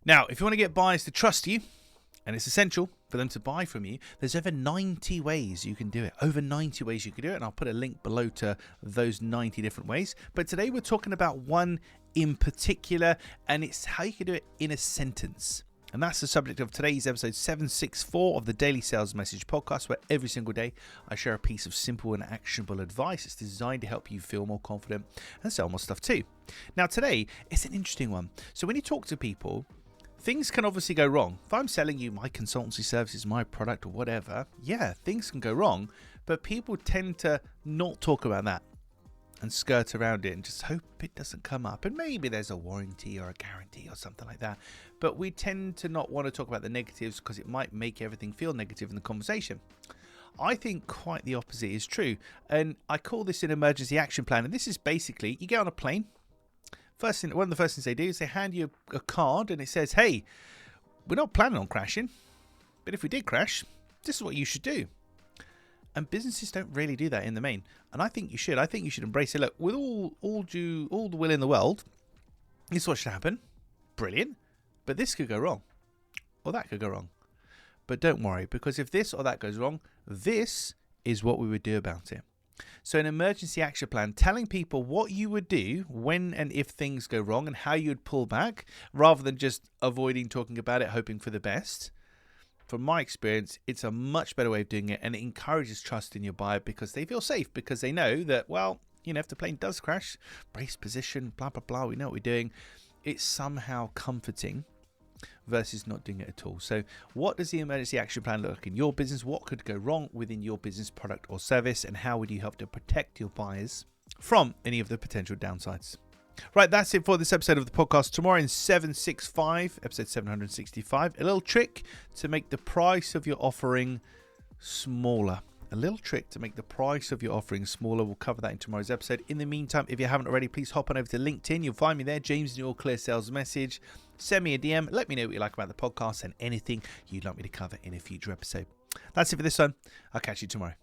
Now, if you want to get buyers to trust you, and it's essential for them to buy from you, there's over 90 ways you can do it. Over 90 ways you can do it, and I'll put a link below to those 90 different ways. But today we're talking about one in particular, and it's how you can do it in a sentence. And that's the subject of today's episode 764 of the Daily Sales Message podcast, where every single day I share a piece of simple and actionable advice. It's designed to help you feel more confident and sell more stuff too. Now today, it's an interesting one. So when you talk to people, things can obviously go wrong. If I'm selling you my consultancy services, my product or whatever, yeah, things can go wrong, but people tend to not talk about that and skirt around it and just hope it doesn't come up. And maybe there's a warranty or a guarantee or something like that. But we tend to not want to talk about the negatives because it might make everything feel negative in the conversation. I think quite the opposite is true. And I call this an emergency action plan. And this is basically, you get on a plane. One of the first things they do is they hand you a card and it says, hey, we're not planning on crashing, but if we did crash, this is what you should do. And businesses don't really do that in the main. And I think you should. I think you should embrace it. Look, with all the will in the world, this is what should happen. Brilliant. But this could go wrong. Or that could go wrong. But don't worry, because if this or that goes wrong, this is what we would do about it. So an emergency action plan, telling people what you would do when and if things go wrong and how you would pull back, rather than just avoiding talking about it, hoping for the best. From my experience, it's a much better way of doing it, and it encourages trust in your buyer because they feel safe, because they know that, well, you know, if the plane does crash, brace position, blah, blah, blah, we know what we're doing. It's somehow comforting versus not doing it at all. So what does the emergency action plan look like in your business? What could go wrong within your business, product or service? And how would you help to protect your buyers from any of the potential downsides? Right, that's it for this episode of the podcast. Tomorrow in 765, episode 765, a little trick to make the price of your offering smaller. A little trick to make the price of your offering smaller. We'll cover that in tomorrow's episode. In the meantime, if you haven't already, please hop on over to LinkedIn. You'll find me there, James in your Clear Sales Message. Send me a DM. Let me know what you like about the podcast and anything you'd like me to cover in a future episode. That's it for this one. I'll catch you tomorrow.